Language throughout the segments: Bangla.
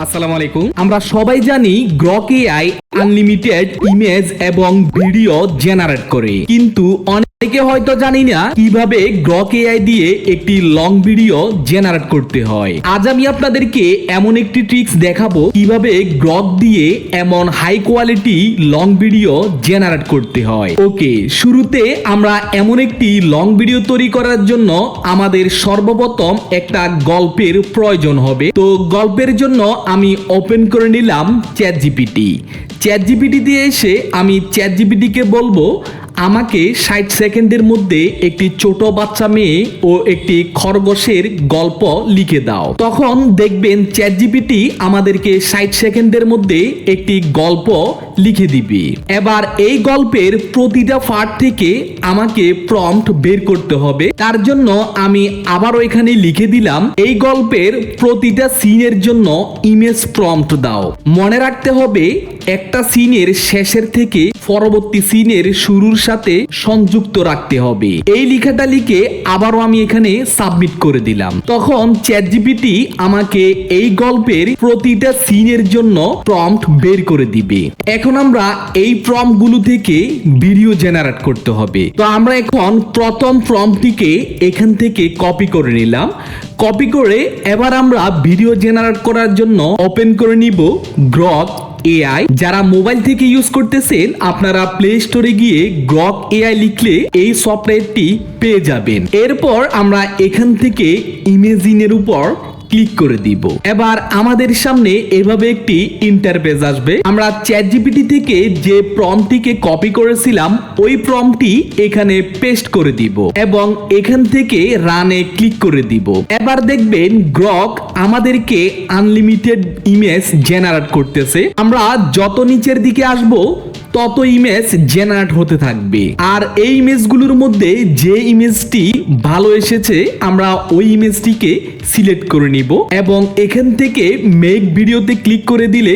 আসসালামু আলাইকুম। আমরা সবাই জানি গ্রক এআই আনলিমিটেড ইমেজ এবং ভিডিও জেনারেট করে, কিন্তু অনেকে হয়তো জানি না কিভাবে গ্রক এআই দিয়ে একটি লং ভিডিও জেনারেট করতে হয়। আজ আমি আপনাদেরকে এমন একটি ট্রিক্স দেখাবো কিভাবে গ্রক দিয়ে এমন high quality long video generate করতে হয়। ওকে, শুরুতে আমরা এমন একটি লং ভিডিও তৈরি করার জন্য আমাদের সর্বপ্রথম একটা গল্পের প্রয়োজন হবে। তো গল্পের জন্য আমি ওপেন করে নিলাম চ্যাট জিপিটি দিয়ে এসে আমি চ্যাট জিপিটিকে বলবো আমাকে 60 সেকেন্ডের মধ্যে একটি ছোট বাচ্চা মেয়ে ও একটি খরগোশের গল্প লিখে দাও। তখন দেখবেন চ্যাট জিপিটি আমাদেরকে 60 সেকেন্ডের মধ্যে একটি গল্প লিখে দিবে। এবার এই গল্পের প্রতিটা পার্ট থেকে আমাকে প্রম্পট বের করতে হবে। তার জন্য আমি আবারও এখানে লিখে দিলাম এই গল্পের প্রতিটা সিনের জন্য ইমেজ প্রম্পট দাও। মনে রাখতে হবে একটা সিনের শেষের থেকে পরবর্তী সিনের শুরুর সাথে সংযুক্ত রাখতে হবে। এই লেখাটা লিখে আবারও আমি এখানে সাবমিট করে দিলাম। তখন চ্যাট জিপিটি আমাকে এই গল্পের প্রতিটা সিনের জন্য প্রম্পট বের করে দিবে। এখন আমরা এই প্রম্পট গুলো থেকে ভিডিও জেনারেট করতে হবে। তো আমরা এখন প্রথম প্রম্পটটিকে এখান থেকে কপি করে নিলাম। কপি করে এবার আমরা ভিডিও জেনারেট করার জন্য ওপেন করে নিব গ্রক এআই। যারা মোবাইল থেকে ইউজ করতেছেন আপনারা প্লে স্টোরে গিয়ে গ্রক এআই লিখলে এই সফটওয়্যারটি পেয়ে যাবেন। এরপর আমরা এখান থেকে ইমেজিনের উপর ক্লিক করে দিব। এবার আমাদের সামনে এভাবে একটি ইন্টারফেস আসবে। আমরা চ্যাট জিপিটি থেকে যে প্রম্পটটিকে কপি করেছিলাম ওই প্রম্পটটি এখানে পেস্ট করে দিব এবং এখান থেকে রানে ক্লিক করে দিব। এবার দেখবেন গ্রক আমাদেরকে আনলিমিটেড ইমেজ জেনারেট করতেছে। আমরা যত নিচের দিকে আসব তত ইমেজ জেনারেট হতে থাকবে। আর এই ইমেজগুলোর মধ্যে যে ইমেজটি ভালো এসেছে আমরা ওই ইমেজটিকে সিলেক্ট করে নিব এবং এখান থেকে মেক ভিডিওতে ক্লিক করে দিলে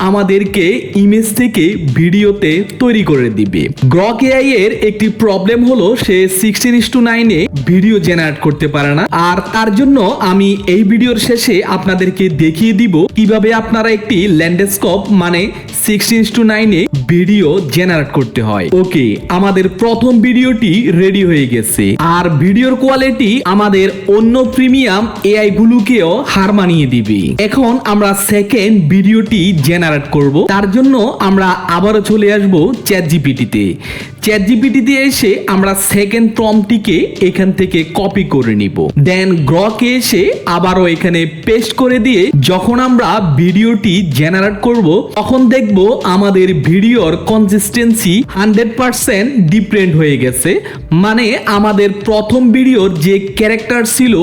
আমাদেরকে ইমেজ থেকে ভিডিওতে তৈরি করে দিবে। গ্রক এআই এর একটি প্রবলেম হলো সে 16:9 ভিডিও জেনারেট করতে পারে না। আর তার জন্য আমি এই ভিডিওর শেষে আপনাদেরকে দেখিয়ে দিব কিভাবে আপনারা একটি ল্যান্ডস্কেপ মানে 16:9 ভিডিও জেনারেট করতে হয়। ওকে, আমাদের প্রথম ভিডিওটি রেডি হয়ে গেছে। আর ভিডিওর কোয়ালিটি আমাদের অন্য প্রিমিয়াম এআই গুলোকেও হার মানিয়ে দিবে। এখন আমরা সেকেন্ড ভিডিওটি জেনারেট করব। তার জন্য আমরা আবারও চলে আসব চ্যাট জিপিটিতে। চ্যাট জিপিটিতে এসে আমরা সেকেন্ড প্রম্পটটিকে এখান থেকে কপি করে নিব। দেন গ্রকে এসে আবারও এখানে পেস্ট করে দিয়ে যখন আমরা ভিডিওটি জেনারেট করব তখন দেখব আমাদের ভিডিওর কনসিস্টেন্সি 100% ডিফারেন্ট হয়ে গেছে। মানে আমাদের প্রথম ভিডিওর যে ক্যারেক্টার ছিল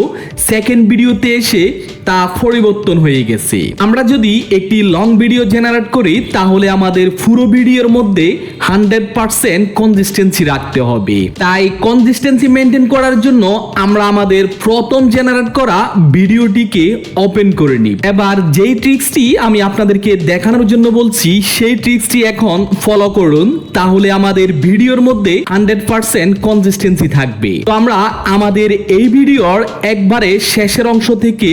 সেকেন্ড ভিডিওতে এসে তা পরিবর্তন হয়ে গেছে। আমরা যদি একটি লং ভিডিও জেনারেট করি তাহলে আমাদের পুরো ভিডিওর মধ্যে 100% কনসিস্টেন্সি রাখতে হবে। তাই কনসিস্টেন্সি মেনটেন করার জন্য আমরা আমাদের প্রথম জেনারেট করা ভিডিওটিকে ওপেন করে নিই। এবার যেই ট্রিক্সটি আমি আপনাদেরকে দেখানোর জন্য বলছি সেই ট্রিক্সটি এখন ফলো করুন, তাহলে আমাদের ভিডিওর মধ্যে 100% কনসিস্টেন্সি থাকবে। তো আমরা আমাদের এই ভিডিওর একবারে শেষের অংশ থেকে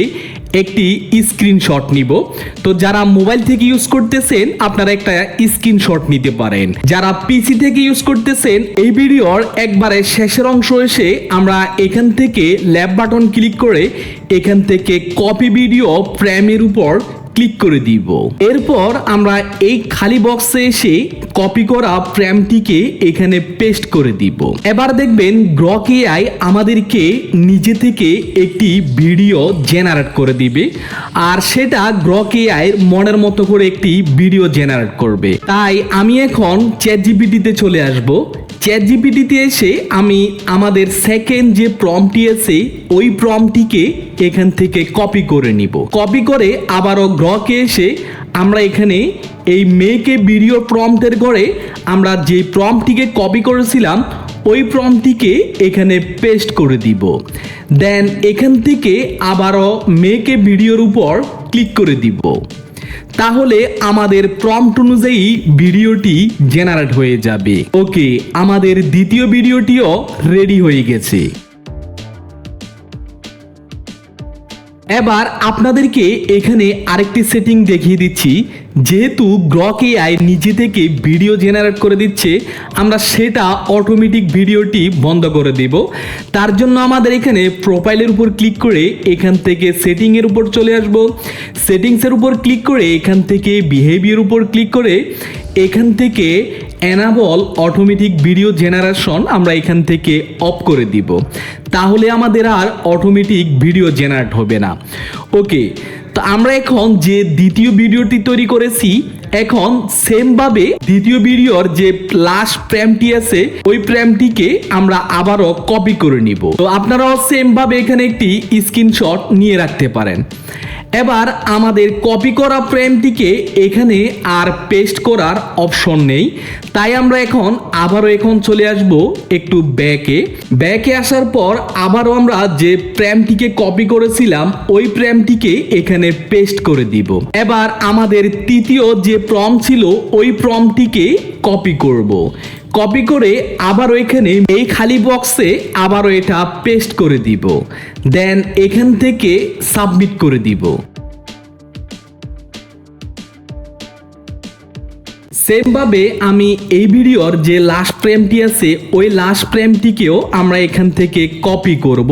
একটি স্ক্রিনশট নিব। তো যারা মোবাইল থেকে ইউজ করতেছেন আপনারা একটা স্ক্রিনশট নিতে পারেন। যারা পিসি থেকে ইউজ করতেছেন এই ভিডিওর একবারে শেষের অংশ এসে আমরা এখান থেকে লেফট বাটন ক্লিক করে এখান থেকে কপি ভিডিও ফ্রেমের উপর ক্লিক করে দিব। এরপর আমরা এই খালি বক্সে এসে কপি করা ফ্রেমটিকে এখানে পেস্ট করে দিব। এবার দেখবেন গ্রক এআই আমাদেরকে নিজে থেকে একটি ভিডিও জেনারেট করে দিবে আর সেটা গ্রক এআই মনের মতো করে একটি ভিডিও জেনারেট করবে। তাই আমি এখন চ্যাট জিপিটিতে চলে আসব। চ্যাট জিপিটিতে এসে আমি আমাদের সেকেন্ড যে প্রম্পটটি আছে ওই প্রম্পটটিকে এখান থেকে কপি করে নিব। কপি করে আবারও গ্রকে এসে আমরা এখানে এই মেকে ভিডিও প্রম্পটের ঘরে আমরা যে প্রম্পটটিকে কপি করেছিলাম ওই প্রম্পটটিকে এখানে পেস্ট করে দিব। দেন এখান থেকে আবারও মেকে ভিডিওর উপর ক্লিক করে দিব। তাহলে আমাদের প্রম্পট অনুযায়ী ভিডিওটি জেনারেট হয়ে যাবে। ওকে, আমাদের দ্বিতীয় ভিডিওটিও রেডি হয়ে গেছে। এবার আপনাদেরকে এখানে আরেকটি সেটিং দেখিয়ে দিচ্ছি। যেহেতু গ্রক এআই নিজে থেকে ভিডিও জেনারেট করে দিচ্ছে, আমরা সেটা অটোমেটিক ভিডিওটি বন্ধ করে দেব। তার জন্য আমাদের এখানে প্রোফাইলের উপর ক্লিক করে এখান থেকে সেটিংয়ের উপর চলে আসব। সেটিংসের উপর ক্লিক করে এখান থেকে বিহেভিয়ার উপর ক্লিক করে এখান থেকে এনাবল অটোমেটিক ভিডিও জেনারেশন আমরা এখান থেকে অফ করে দিব। তাহলে আমাদের আর অটোমেটিক ভিডিও জেনারেট হবে না। ওকে, তো আমরা এখন যে দ্বিতীয় ভিডিওটি তৈরি করেছি, এখন সেমভাবে দ্বিতীয় ভিডিওর যে লাস্ট ফ্রেমটি আছে ওই ফ্রেমটিকে আমরা আবারও কপি করে নিব। তো আপনারাও সেমভাবে এখানে একটি স্ক্রিনশট নিয়ে রাখতে পারেন। এবার আমাদের কপি করা ফ্রেমটিকে এখানে আর পেস্ট করার অপশন নেই, তাই আমরা আবারও চলে আসব একটু ব্যাকে আসার পর আবারও আমরা যে ফ্রেমটিকে কপি করেছিলাম ওই ফ্রেমটিকে এখানে পেস্ট করে দিব। এবার আমাদের তৃতীয় যে প্রম্পট ছিল ওই প্রম্পটটিকে কপি করব। কপি করে আবারও এখানে এই খালি বক্সে আবারও এটা পেস্ট করে দিব, দেন এখান থেকে সাবমিট করে দিব। সেমভাবে আমি এই ভিডিওর যে লাস্ট ফ্রেমটি আছে ওই লাস্ট ফ্রেমটিকেও আমরা এখান থেকে কপি করব।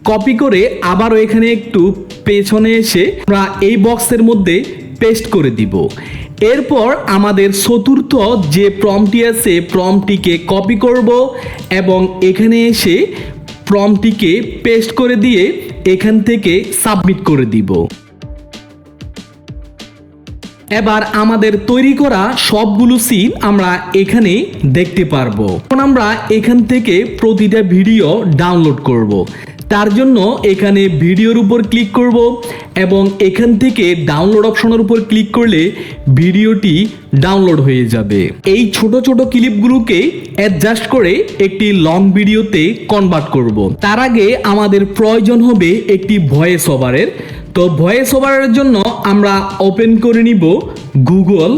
কপি করে আবারও এখানে একটু পেছনে এসে আমরা এই বক্সের মধ্যে পেস্ট করে দিব। এরপর আমাদের চতুর্থ যে প্রম্পটটি আছে প্রম্পটটিকে কপি করব এবং এখানে এসে প্রম্পটটিকে পেস্ট করে দিয়ে এখান থেকে সাবমিট করে দিব। এবার আমাদের তৈরি করা সবগুলো সিন আমরা এখানে দেখতে পারবো। এখন আমরা এখান থেকে প্রতিটা ভিডিও ডাউনলোড করব। তার জন্য এখানে ভিডিওর উপর ক্লিক করব এবং এখান থেকে ডাউনলোড অপশনের উপর ক্লিক করলে ভিডিওটি ডাউনলোড হয়ে যাবে। এই ছোট ছোট ক্লিপগুলোকে অ্যাডজাস্ট করে একটি লং ভিডিওতে কনভার্ট করব। তার আগে আমাদের প্রয়োজন হবে একটি ভয়েস ওভারের। তো ভয়েস ওভারের জন্য আমরা ওপেন করে নিব Google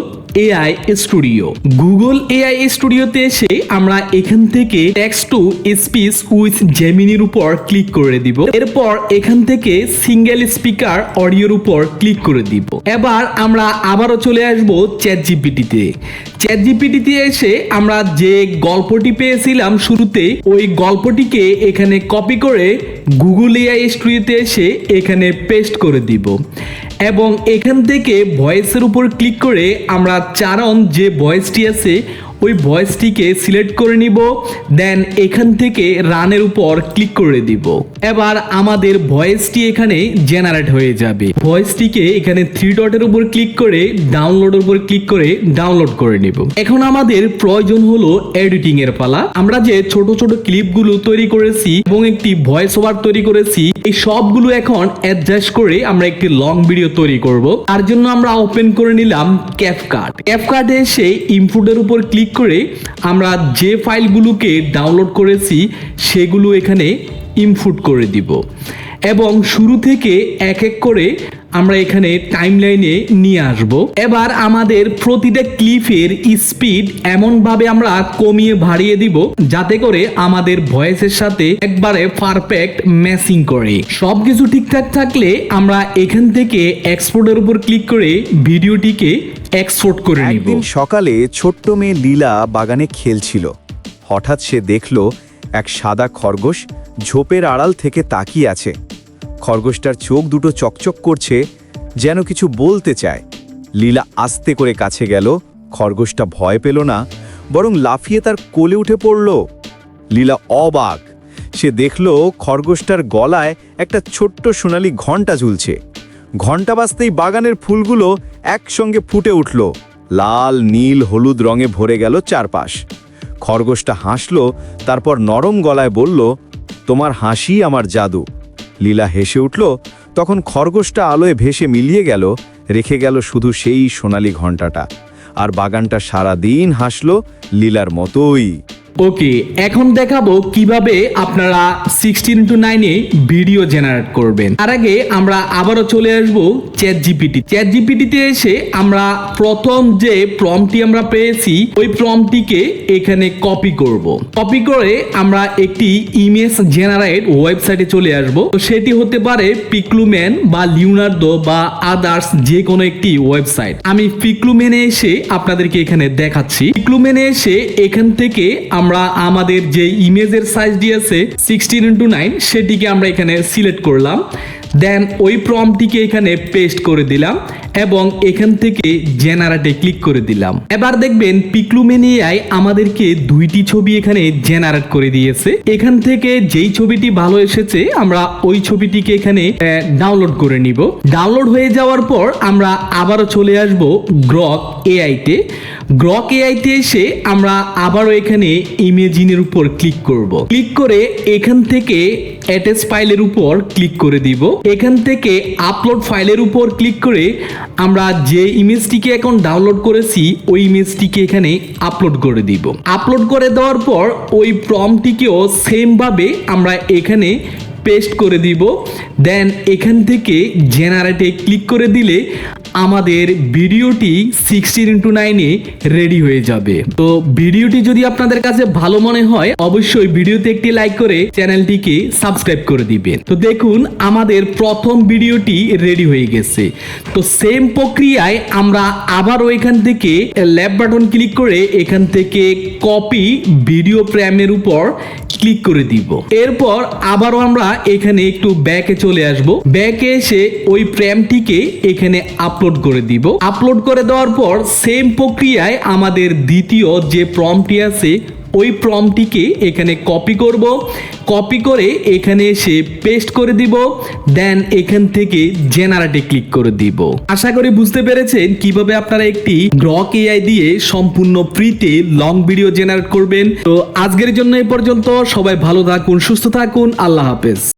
AI studio. Google AI স্টুডিওতে এসে আমরা এখান থেকে টেক্সট টু স্পিচ উইথ জেমিনির উপর ক্লিক করে দিব। এরপর এখান থেকে সিঙ্গেল স্পিকার অডিওর উপর ক্লিক করে দিব। এবার আমরা আবারও চলে আসব চ্যাটজিপিটিতে। চ্যাটজিপিটিতে এসে আমরা যে গল্পটি পেয়েছিলাম শুরুতে ওই গল্পটিকে এখানে কপি করে গুগল এআই স্টুডিওতে এসে এখানে পেস্ট করে দিব এবং এখান থেকে ভয়েসের উপর ক্লিক করে আমরা চারণ যে ভয়েসটি আছে ওই ভয়েসটিকে সিলেক্ট করে নিব, দেন এখান থেকে রানের উপর ক্লিক করে দিব। এবার আমাদের ভয়েসটি এখানে জেনারেট হয়ে যাবে। ভয়েসটিকে এখানে 3 ডটের উপর ক্লিক করে ডাউনলোডের উপর ক্লিক করে ডাউনলোড করে নিব। এখন আমাদের প্রয়োজন হলো এডিটিং এর পালা। আমরা যে ছোট ছোট ক্লিপগুলো তৈরি করেছি এবং একটি ভয়েস ওভার তৈরি করেছি এই সবগুলো এখন অ্যাডজাস্ট করে আমরা একটি লং ভিডিও তৈরি করব। তার জন্য আমরা ওপেন করে নিলাম ক্যাপকাট। ক্যাপকাটে এসে ইনপুটের উপর ক্লিক করে আমরা যে ফাইলগুলোকে ডাউনলোড করেছি সেগুলো এখানে ইনপুট করে দিব এবং শুরু থেকে এক এক করে আমরা এখানে টাইমলাইনে নিয়ে আসব। এবার আমাদের প্রতিটা ক্লিপের স্পিড এমনভাবে আমরা কমিয়ে বাড়িয়ে দিব যাতে করে আমাদের ভয়েসের সাথে একবারে পারফেক্ট ম্যাচিং করে। সবকিছু ঠিকঠাক থাকলে আমরা এখান থেকে এক্সপোর্টের উপর ক্লিক করে ভিডিওটিকে এক্সপোর্ট করে নিব। একদিন সকালে ছোট্ট মেয়ে লীলা বাগানে খেলছিল। হঠাৎ সে দেখল এক সাদা খরগোশ ঝোপের আড়াল থেকে তাকিয়ে আছে। খরগোশটার চোখ দুটো চকচক করছে, যেন কিছু বলতে চায়। লীলা আস্তে করে কাছে গেল। খরগোশটা ভয় পেল না, বরং লাফিয়ে তার কোলে উঠে পড়ল। লীলা অবাক। সে দেখল খরগোশটার গলায় একটা ছোট্ট সোনালি ঘণ্টা ঝুলছে। ঘণ্টা বাজতেই বাগানের ফুলগুলো একসঙ্গে ফুটে উঠল। লাল, নীল, হলুদ রঙে ভরে গেল চারপাশ। খরগোশটা হাসল, তারপর নরম গলায় বলল, তোমার হাসি আমার জাদু। লীলা হেসে উঠল। তখন খরগোশটা আলোয় ভেসে মিলিয়ে গেল, রেখে গেল শুধু সেই সোনালি ঘণ্টাটা। আর বাগানটা সারা দিন হাসল লীলার মতোই। ওকে, এখন দেখাবো কিভাবে আপনারা 16:9 এ ভিডিও জেনারেট করবেন। তার আগে আমরা আবারও চলে আসব চ্যাটজিপিটিতে এসে আমরা প্রথম যে প্রম্পটটি আমরা পেয়েছি ওই প্রম্পটটিকে এখানে কপি করব। কপি করে আমরা একটি ইমেজ জেনারেট ওয়েবসাইটে চলে আসব। তো সেটি হতে পারে পিক্লুম্যান বা লিওনার্দো বা আদার্স যে কোনো একটি ওয়েবসাইট। আমি পিক্লুম্যানে এসে আপনাদেরকে এখানে দেখাচ্ছি। পিক্লুম্যানে এসে এখান থেকে আমরা আমাদের যে ইমেজের সাইজ দিয়েছে 16:9 সেটিকে আমরা এখানে সিলেক্ট করলাম। দেন ওই প্রম্পটটিকে এখানে পেস্ট করে দিলাম এবং এখান থেকে জেনারেটে ক্লিক করে দিলাম। এবার দেখবেন পিক্লুম্যানিয়ায় আমাদেরকে দুইটি ছবি এখানে জেনারেট করে দিয়েছে। এখান থেকে যেই ছবিটি ভালো এসেছে আমরা ওই ছবিটিকে এখানে ডাউনলোড করে নিব। ডাউনলোড হয়ে যাওয়ার পর আমরা আবারও চলে আসব গ্রক এআইতে। গ্রক এআইতে এসে আমরা আবারও এখানে ইমেজিনের উপর ক্লিক করব। ক্লিক করে এখান থেকে অ্যাটাচ ফাইলের উপর ক্লিক করে দিব। এখান থেকে আপলোড ফাইলের উপর ক্লিক করে আমরা যে ইমেজটিকে এখন ডাউনলোড করেছি ওই ইমেজটিকে এখানে আপলোড করে দিব। আপলোড করে দেওয়ার পর ওই প্রম্পটটিকেও সেম ভাবে আমরা এখানে পেস্ট করে দিব। দেন এখান থেকে জেনারেটে ক্লিক করে দিলে আমাদের ভিডিওটি 16:9 এ রেডি হয়ে যাবে। তো ভিডিওটি যদি আপনাদের কাছে ভালো মনে হয় অবশ্যই ভিডিওতে একটি লাইক করে চ্যানেলটিকে সাবস্ক্রাইব করে দিবেন। তো দেখুন আমাদের প্রথম ভিডিওটি রেডি হয়ে গেছে। তো সেম প্রক্রিয়ায় আমরা আবারও এখান থেকে লেফট বাটন ক্লিক করে এখান থেকে কপি ভিডিও ফ্রেমের উপর ক্লিক করে দিব। এরপর আবারও আমরা এখানে একটু ব্যাকে চলে আসব। ব্যাকে এসে ওই ফ্রেমটিকে এখানে আপলোড করে দিব। আপলোড করে দেওয়ার পর সেম প্রক্রিয়ায় আমাদের দ্বিতীয় যে প্রম্পটটি আছে ওই প্রম্পটটিকে এখানে কপি করব। কপি করে এখানে এসে পেস্ট করে দিব। দেন এখান থেকে জেনারেটে ক্লিক করে দিব। আশা করি বুঝতে পেরেছেন কিভাবে আপনারা একটি গ্রক এআই দিয়ে সম্পূর্ণ ফ্রিতে লং ভিডিও জেনারেট করবেন। তো আজকের জন্য এই পর্যন্ত। সবাই ভালো থাকুন, সুস্থ থাকুন, আল্লাহ হাফেজ।